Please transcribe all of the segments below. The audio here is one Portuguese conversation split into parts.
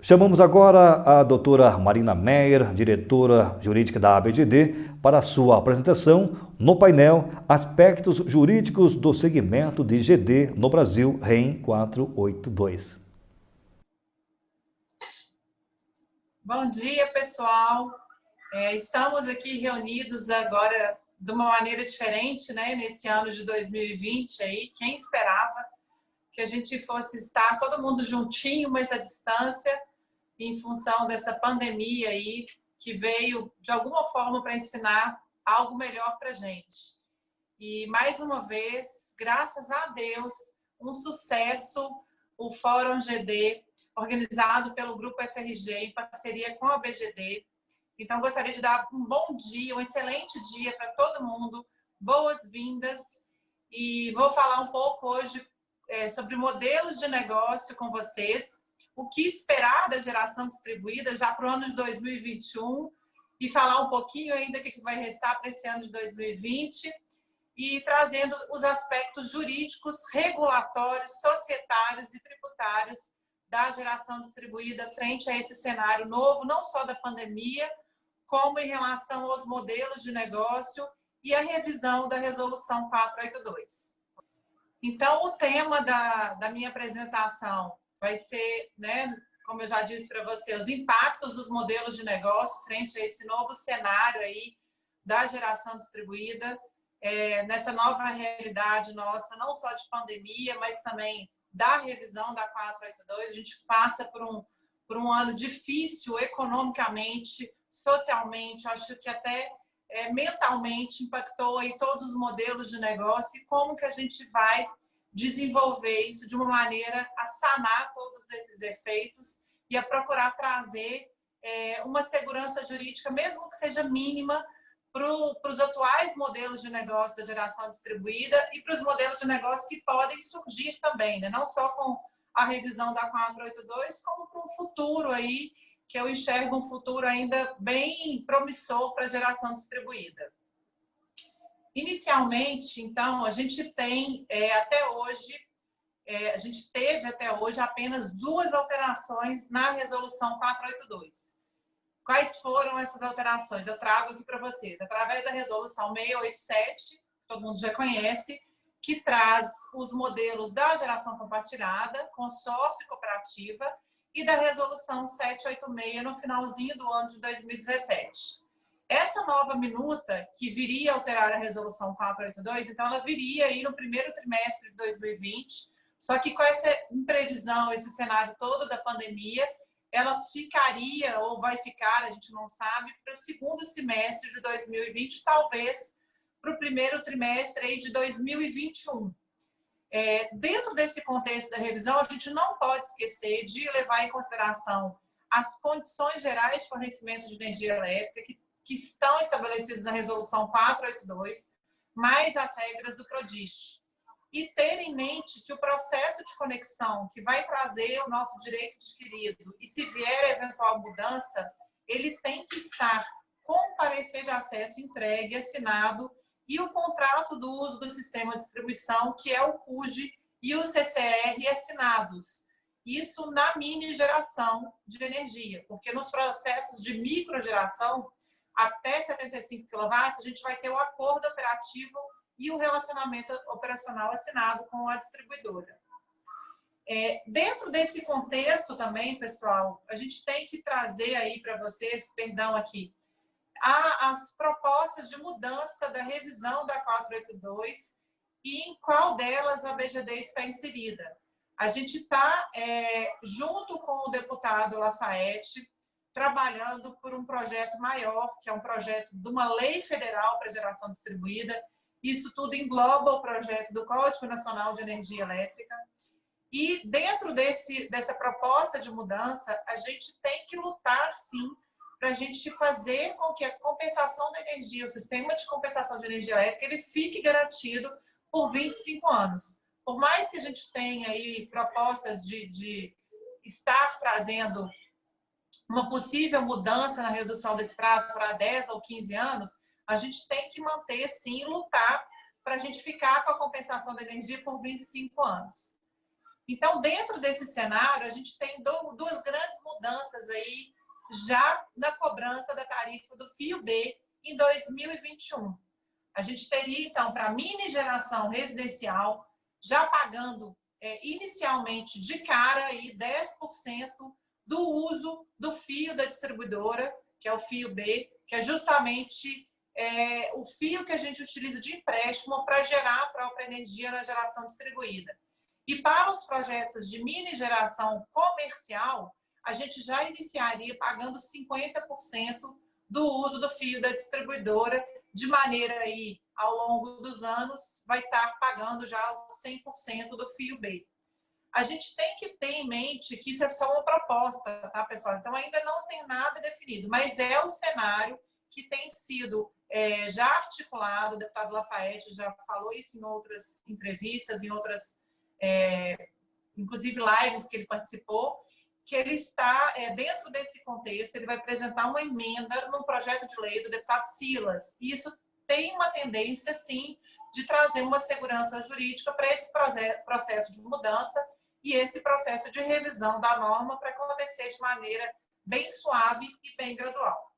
Chamamos agora a doutora Marina Meyer, diretora jurídica da ABGD, para a sua apresentação no painel Aspectos Jurídicos do Segmento de GD no Brasil, REN 482. Bom dia, pessoal. Estamos aqui reunidos agora de uma maneira diferente, né? Nesse ano de 2020 aí, quem esperava que a gente fosse estar todo mundo juntinho, mas à distância, em função dessa pandemia aí, que veio de alguma forma para ensinar algo melhor para a gente. E mais uma vez, graças a Deus, um sucesso, o Fórum GD, organizado pelo Grupo FRG em parceria com a BGD. Então, gostaria de dar um bom dia, um excelente dia para todo mundo, boas-vindas. E vou falar um pouco hoje sobre modelos de negócio com vocês, o que esperar da geração distribuída já para o ano de 2021 e falar um pouquinho ainda o que vai restar para esse ano de 2020 e trazendo os aspectos jurídicos, regulatórios, societários e tributários da geração distribuída frente a esse cenário novo, não só da pandemia, como em relação aos modelos de negócio e a revisão da Resolução 482. Então, o tema da minha apresentação vai ser, né, como eu já disse para você, os impactos dos modelos de negócio frente a esse novo cenário aí da geração distribuída, nessa nova realidade nossa, não só de pandemia, mas também da revisão da 482. A gente passa por um ano difícil economicamente, socialmente, acho que até mentalmente impactou aí todos os modelos de negócio e como que a gente vai desenvolver isso de uma maneira a sanar todos esses efeitos e a procurar trazer uma segurança jurídica, mesmo que seja mínima, para os atuais modelos de negócio da geração distribuída e para os modelos de negócio que podem surgir também, né? Não só com a revisão da 482, como para um futuro aí, que eu enxergo um futuro ainda bem promissor para a geração distribuída. Inicialmente, então, a gente tem a gente teve até hoje apenas 2 alterações na Resolução 482. Quais foram essas alterações? Eu trago aqui para vocês, através da Resolução 687, que todo mundo já conhece, que traz os modelos da geração compartilhada, consórcio e cooperativa, e da Resolução 786 no finalzinho do ano de 2017. Essa nova minuta, que viria a alterar a Resolução 482, então ela viria aí no primeiro trimestre de 2020, só que com essa imprevisão, esse cenário todo da pandemia, ela ficaria, ou vai ficar, a gente não sabe, para o segundo semestre de 2020, talvez para o primeiro trimestre aí de 2021. Dentro desse contexto da revisão, a gente não pode esquecer de levar em consideração as condições gerais de fornecimento de energia elétrica que estão estabelecidas na Resolução 482, mais as regras do PRODIST. E ter em mente que o processo de conexão que vai trazer o nosso direito adquirido e se vier eventual mudança, ele tem que estar com o parecer de acesso entregue, assinado, e o contrato do uso do sistema de distribuição, que é o CUG e o CCR assinados. Isso na mini geração de energia, porque nos processos de microgeração, até 75 kW, a gente vai ter o acordo operativo e o relacionamento operacional assinado com a distribuidora. Dentro desse contexto também, pessoal, a gente tem que trazer aí para vocês, as propostas de mudança da revisão da 482 e em qual delas a BGD está inserida. A gente está, junto com o deputado Lafayette, trabalhando por um projeto maior, que é um projeto de uma lei federal para geração distribuída. Isso tudo engloba o projeto do Código Nacional de Energia Elétrica. E dentro dessa proposta de mudança, a gente tem que lutar, sim, para a gente fazer com que a compensação da energia, o sistema de compensação de energia elétrica, ele fique garantido por 25 anos. Por mais que a gente tenha aí propostas de estar trazendo uma possível mudança na redução desse prazo para 10 ou 15 anos, a gente tem que manter, sim, lutar para a gente ficar com a compensação da energia por 25 anos. Então, dentro desse cenário, a gente tem duas grandes mudanças aí já na cobrança da tarifa do Fio B em 2021. A gente teria, então, para a mini geração residencial, já pagando inicialmente de cara aí 10% do uso do fio da distribuidora, que é o Fio B, que é justamente o fio que a gente utiliza de empréstimo para gerar a própria energia na geração distribuída. E para os projetos de mini geração comercial, a gente já iniciaria pagando 50% do uso do fio da distribuidora, de maneira aí, ao longo dos anos, vai estar pagando já os 100% do Fio B. A gente tem que ter em mente que isso é só uma proposta, tá, pessoal? Então, ainda não tem nada definido, mas é o cenário que tem sido já articulado. O deputado Lafayette já falou isso em outras entrevistas, em outras, inclusive, lives que ele participou, que ele está dentro desse contexto, ele vai apresentar uma emenda no projeto de lei do deputado Silas. E isso tem uma tendência, sim, de trazer uma segurança jurídica para esse processo de mudança e esse processo de revisão da norma para acontecer de maneira bem suave e bem gradual.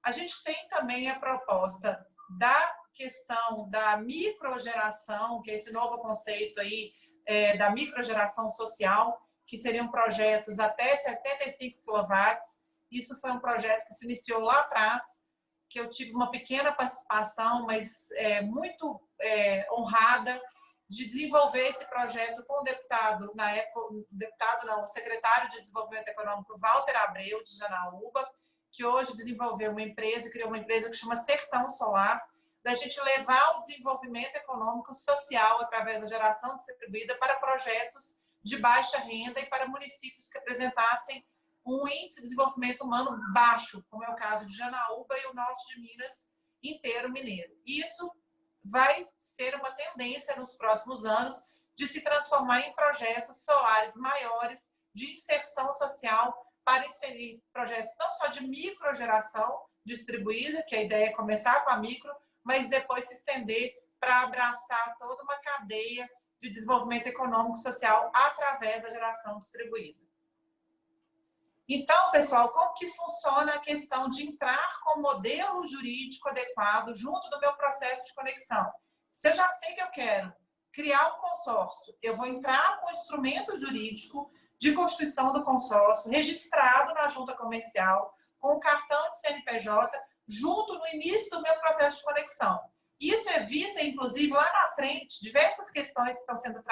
A gente tem também a proposta da questão da microgeração, que é esse novo conceito aí da microgeração social, que seriam projetos até 75 kW. Isso foi um projeto que se iniciou lá atrás, que eu tive uma pequena participação, mas muito honrada de desenvolver esse projeto com o deputado, na época, o secretário de Desenvolvimento Econômico, Walter Abreu, de Janaúba, que hoje desenvolveu uma empresa, criou uma empresa que chama Sertão Solar, da gente levar o desenvolvimento econômico social através da geração distribuída para projetos de baixa renda e para municípios que apresentassem um índice de desenvolvimento humano baixo, como é o caso de Janaúba e o norte de Minas inteiro mineiro. Isso vai ser uma tendência nos próximos anos de se transformar em projetos solares maiores de inserção social para inserir projetos não só de microgeração distribuída, que a ideia é começar com a micro, mas depois se estender para abraçar toda uma cadeia de desenvolvimento econômico e social através da geração distribuída. Então, pessoal, como que funciona a questão de entrar com modelo jurídico adequado junto do meu processo de conexão? Se eu já sei que eu quero criar um consórcio, eu vou entrar com o instrumento jurídico de constituição do consórcio, registrado na junta comercial, com o cartão de CNPJ, junto no início do meu processo de conexão. Isso evita, inclusive, lá na frente, diversas questões que estão sendo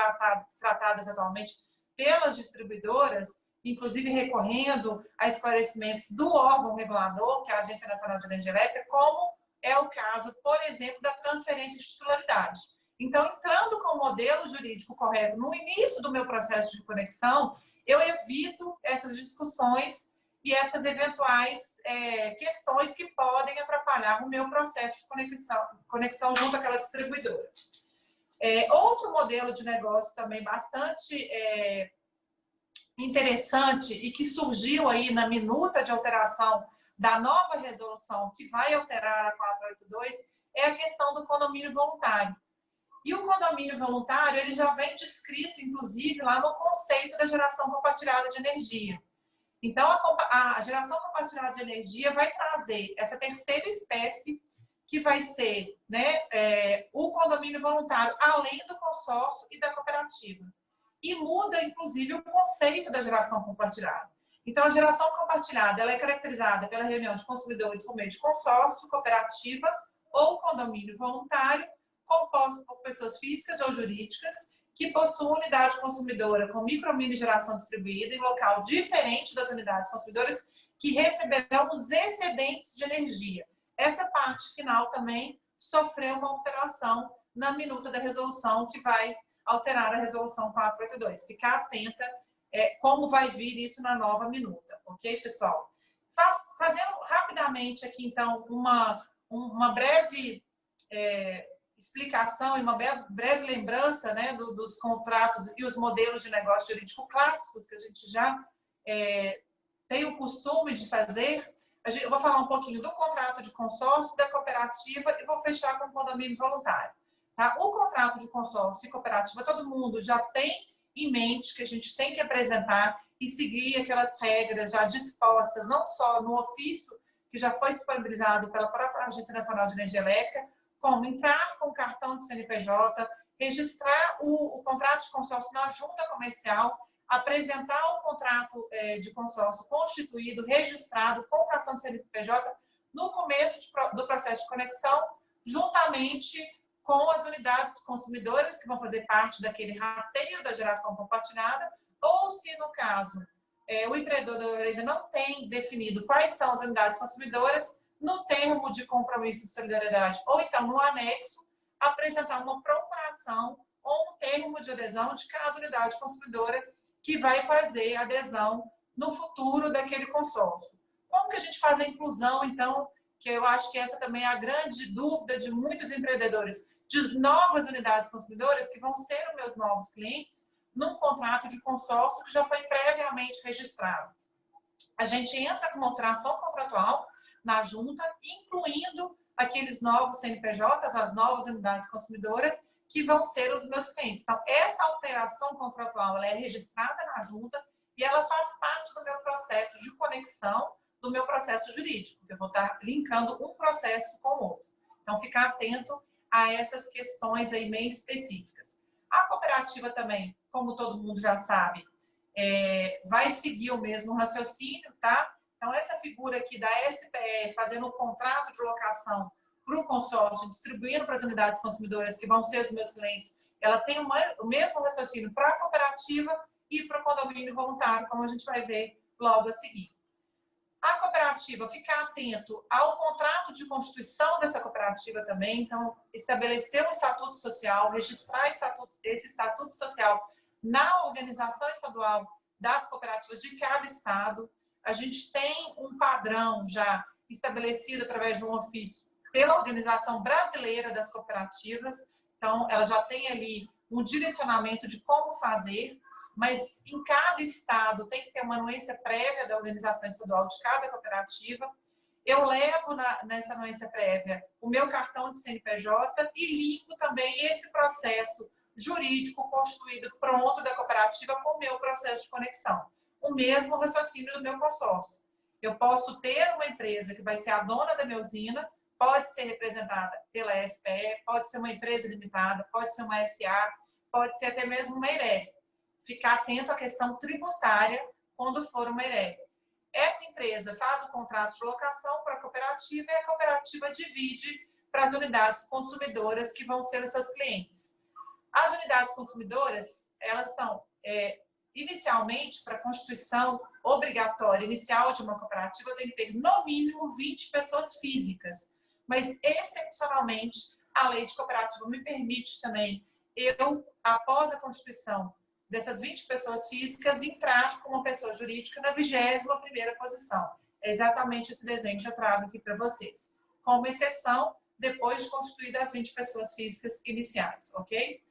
tratadas atualmente pelas distribuidoras, inclusive recorrendo a esclarecimentos do órgão regulador, que é a Agência Nacional de Energia Elétrica, como é o caso, por exemplo, da transferência de titularidade. Então, entrando com o modelo jurídico correto no início do meu processo de conexão, eu evito essas discussões e essas eventuais questões que podem atrapalhar o meu processo de conexão junto àquela distribuidora. Outro modelo de negócio também bastante interessante e que surgiu aí na minuta de alteração da nova resolução que vai alterar a 482 é a questão do condomínio voluntário. E o condomínio voluntário, ele já vem descrito, inclusive, lá no conceito da geração compartilhada de energia. Então, a geração compartilhada de energia vai trazer essa terceira espécie, que vai ser o condomínio voluntário, além do consórcio e da cooperativa. E muda, inclusive, o conceito da geração compartilhada. Então, a geração compartilhada ela é caracterizada pela reunião de consumidores por meio de consórcio, cooperativa ou condomínio voluntário, composto por pessoas físicas ou jurídicas que possuam unidade consumidora com micro ou mini geração distribuída em local diferente das unidades consumidoras que receberão os excedentes de energia. Essa parte final também sofreu uma alteração na minuta da resolução que vai alterar a resolução 482. Ficar atenta como vai vir isso na nova minuta, ok, pessoal? Fazendo rapidamente aqui, então, uma breve explicação e uma breve lembrança dos contratos e os modelos de negócio jurídico clássicos que a gente já tem o costume de fazer. Eu vou falar um pouquinho do contrato de consórcio, da cooperativa e vou fechar com o condomínio voluntário. Tá? O contrato de consórcio e cooperativa, todo mundo já tem em mente que a gente tem que apresentar e seguir aquelas regras já dispostas, não só no ofício que já foi disponibilizado pela própria Agência Nacional de Energia Elétrica, como entrar com o cartão de CNPJ, registrar o contrato de consórcio na junta comercial, apresentar o contrato de consórcio constituído, registrado com o cartão de CNPJ no começo do processo de conexão, juntamente com as unidades consumidoras que vão fazer parte daquele rateio da geração compartilhada, ou se, no caso, o empreendedor ainda não tem definido quais são as unidades consumidoras, no termo de compromisso de solidariedade, ou então no anexo, apresentar uma procuração ou um termo de adesão de cada unidade consumidora que vai fazer adesão no futuro daquele consórcio. Como que a gente faz a inclusão, então, que eu acho que essa também é a grande dúvida de muitos empreendedores, de novas unidades consumidoras que vão ser os meus novos clientes num contrato de consórcio que já foi previamente registrado. A gente entra com uma alteração contratual na junta, incluindo aqueles novos CNPJs, as novas unidades consumidoras, que vão ser os meus clientes. Então, essa alteração contratual ela é registrada na junta e ela faz parte do meu processo de conexão, do meu processo jurídico, que eu vou estar linkando um processo com o outro. Então, ficar atento a essas questões aí meio específicas. A cooperativa também, como todo mundo já sabe, vai seguir o mesmo raciocínio, tá? Então, essa figura aqui da SPE fazendo o contrato de locação para o consórcio, distribuindo para as unidades consumidoras que vão ser os meus clientes, ela tem o mesmo raciocínio para a cooperativa e para o condomínio voluntário, como a gente vai ver logo a seguir. A cooperativa, ficar atento ao contrato de constituição dessa cooperativa também, então, estabelecer um estatuto social, registrar esse estatuto social na organização estadual das cooperativas de cada estado. A gente tem um padrão já estabelecido através de um ofício pela Organização Brasileira das Cooperativas, então, ela já tem ali um direcionamento de como fazer, mas em cada estado tem que ter uma anuência prévia da organização estadual de cada cooperativa. Eu levo nessa anuência prévia o meu cartão de CNPJ e ligo também esse processo jurídico constituído pronto da cooperativa com o meu processo de conexão. O mesmo raciocínio do meu consórcio. Eu posso ter uma empresa que vai ser a dona da minha usina, pode ser representada pela SPE, pode ser uma empresa limitada, pode ser uma SA, pode ser até mesmo uma ERE. Ficar atento à questão tributária quando for uma ERE. Essa empresa faz o contrato de locação para a cooperativa e a cooperativa divide para as unidades consumidoras que vão ser os seus clientes. As unidades consumidoras, elas são, inicialmente, para a constituição obrigatória inicial de uma cooperativa, eu tenho que ter, no mínimo, 20 pessoas físicas. Mas, excepcionalmente, a lei de cooperativa me permite também, após a constituição dessas 20 pessoas físicas, entrar com uma pessoa jurídica na 21ª posição. É exatamente esse desenho que eu trago aqui para vocês. Como exceção, depois de constituídas as 20 pessoas físicas iniciais, ok?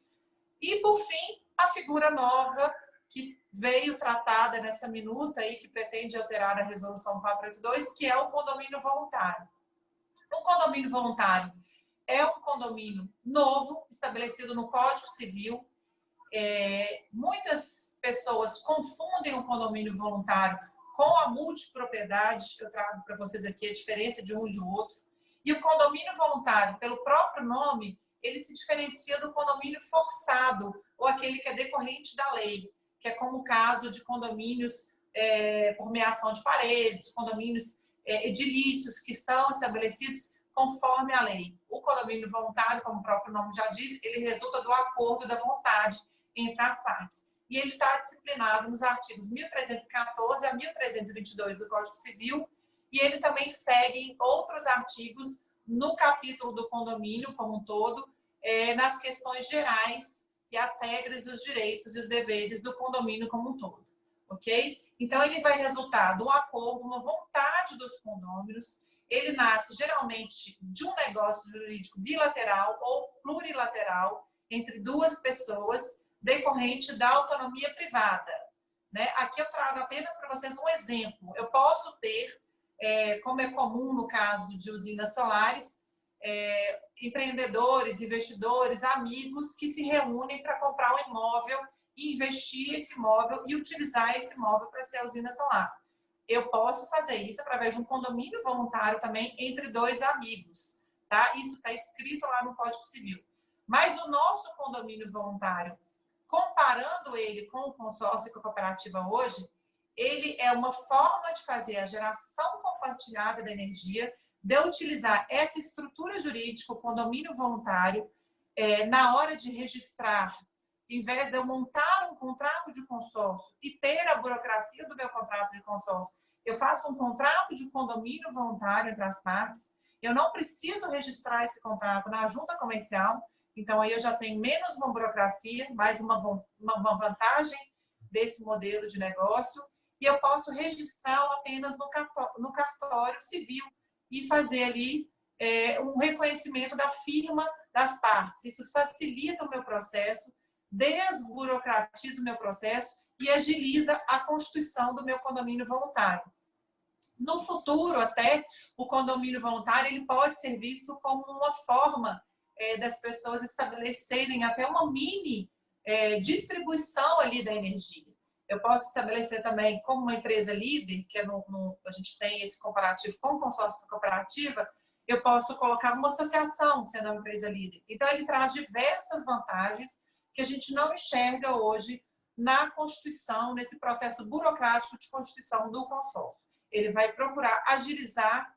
E, por fim, a figura nova que veio tratada nessa minuta aí, que pretende alterar a resolução 482, que é o condomínio voluntário. O condomínio voluntário é um condomínio novo, estabelecido no Código Civil. Muitas pessoas confundem o condomínio voluntário com a multipropriedade. Eu trago para vocês aqui a diferença de um e de outro. E o condomínio voluntário, pelo próprio nome, ele se diferencia do condomínio forçado, ou aquele que é decorrente da lei, que é como o caso de condomínios por meação de paredes, condomínios edilícios que são estabelecidos conforme a lei. O condomínio voluntário, como o próprio nome já diz, ele resulta do acordo da vontade entre as partes. E ele está disciplinado nos artigos 1314 a 1322 do Código Civil, e ele também segue outros artigos no capítulo do condomínio como um todo, nas questões gerais e as regras, os direitos e os deveres do condomínio como um todo, ok? Então, ele vai resultar de um acordo, uma vontade dos condôminos. Ele nasce geralmente de um negócio jurídico bilateral ou plurilateral entre duas pessoas, decorrente da autonomia privada, né? Aqui eu trago apenas para vocês um exemplo. Eu posso ter, como é comum no caso de usinas solares, empreendedores, investidores, amigos que se reúnem para comprar um imóvel e investir esse imóvel e utilizar esse imóvel para ser a usina solar. Eu posso fazer isso através de um condomínio voluntário também entre dois amigos, tá? Isso está escrito lá no Código Civil. Mas o nosso condomínio voluntário, comparando ele com o consórcio e com a cooperativa hoje, ele é uma forma de fazer a geração compartilhada da energia, de utilizar essa estrutura jurídica, o condomínio voluntário, na hora de registrar, em vez de eu montar um contrato de consórcio e ter a burocracia do meu contrato de consórcio, eu faço um contrato de condomínio voluntário entre as partes, eu não preciso registrar esse contrato na junta comercial, então aí eu já tenho menos uma burocracia, mais uma vantagem desse modelo de negócio, e eu posso registrá-lo apenas no cartório civil e fazer ali um reconhecimento da firma das partes. Isso facilita o meu processo, desburocratiza o meu processo e agiliza a constituição do meu condomínio voluntário. No futuro, até, o condomínio voluntário ele pode ser visto como uma forma das pessoas estabelecerem até uma mini distribuição ali da energia. Eu posso estabelecer também como uma empresa líder, que a gente tem esse comparativo com o consórcio cooperativa, eu posso colocar uma associação sendo uma empresa líder. Então, ele traz diversas vantagens que a gente não enxerga hoje na constituição, nesse processo burocrático de constituição do consórcio. Ele vai procurar agilizar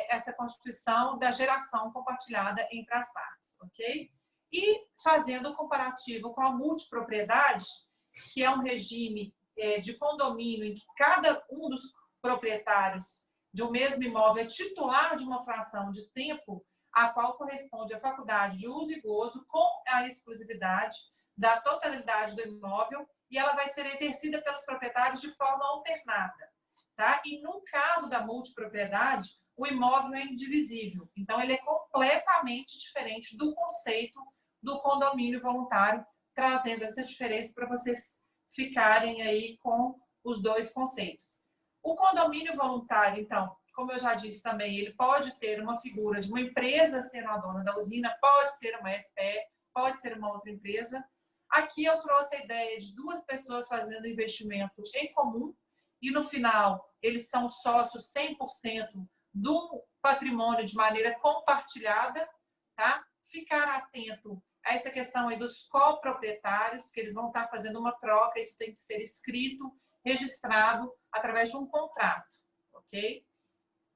essa constituição da geração compartilhada entre as partes, ok? E fazendo o comparativo com a multipropriedade, que é um regime de condomínio em que cada um dos proprietários de um mesmo imóvel é titular de uma fração de tempo a qual corresponde à faculdade de uso e gozo com a exclusividade da totalidade do imóvel e ela vai ser exercida pelos proprietários de forma alternada, tá? E no caso da multipropriedade, o imóvel é indivisível. Então, ele é completamente diferente do conceito do condomínio voluntário, trazendo essa diferença para vocês ficarem aí com os dois conceitos. O condomínio voluntário, então, como eu já disse também, ele pode ter uma figura de uma empresa sendo a dona da usina, pode ser uma SPE, pode ser uma outra empresa. Aqui eu trouxe a ideia de duas pessoas fazendo investimento em comum e no final eles são sócios 100% do patrimônio de maneira compartilhada, tá? Ficar atento a essa questão aí dos coproprietários, que eles vão estar fazendo uma troca, isso tem que ser escrito, registrado através de um contrato, ok?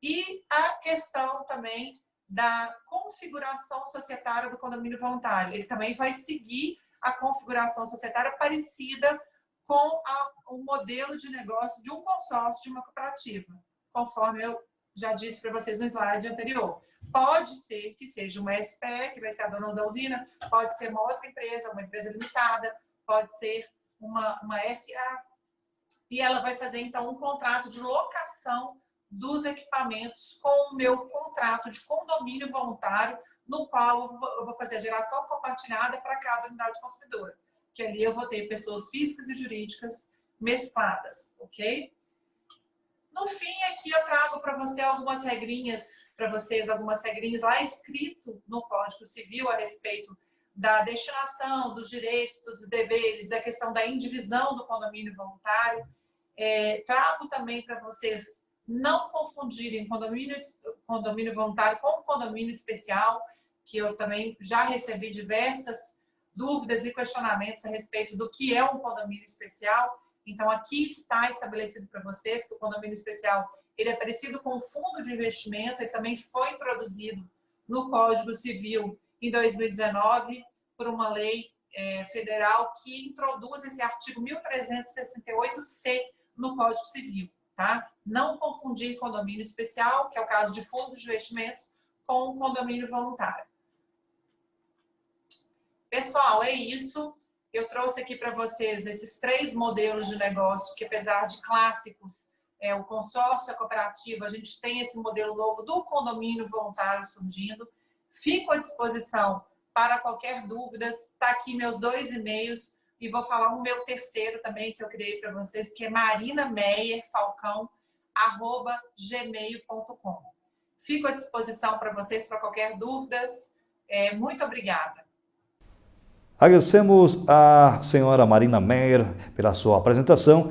E a questão também da configuração societária do condomínio voluntário. Ele também vai seguir a configuração societária parecida com o modelo de negócio de um consórcio, de uma cooperativa, conforme eu já disse para vocês no slide anterior. Pode ser que seja uma SPE, que vai ser a dona da usina, pode ser uma outra empresa, uma empresa limitada, pode ser uma SA, e ela vai fazer, então, um contrato de locação dos equipamentos com o meu contrato de condomínio voluntário, no qual eu vou fazer a geração compartilhada para cada unidade consumidora, que ali eu vou ter pessoas físicas e jurídicas mescladas, ok? No fim, aqui eu trago para você algumas regrinhas, algumas regrinhas lá escrito no Código Civil a respeito da destinação, dos direitos, dos deveres, da questão da indivisão do condomínio voluntário. Trago também para vocês não confundirem condomínio voluntário com condomínio especial, que eu também já recebi diversas dúvidas e questionamentos a respeito do que é um condomínio especial. Então, aqui está estabelecido para vocês que o condomínio especial ele é parecido com o fundo de investimento, ele também foi introduzido no Código Civil em 2019 por uma lei federal que introduz esse artigo 1368-C no Código Civil, tá? Não confundir condomínio especial, que é o caso de fundos de investimentos, com condomínio voluntário. Pessoal, é isso. Eu trouxe aqui para vocês esses 3 modelos de negócio que, apesar de clássicos, o consórcio, a cooperativa, a gente tem esse modelo novo do condomínio voluntário surgindo. Fico à disposição para qualquer dúvida. Está aqui meus 2 e-mails e vou falar o meu terceiro também que eu criei para vocês, que é marinameierfalcão@gmail.com. Fico à disposição para vocês para qualquer dúvida. Muito obrigada. Agradecemos à senhora Marina Meyer pela sua apresentação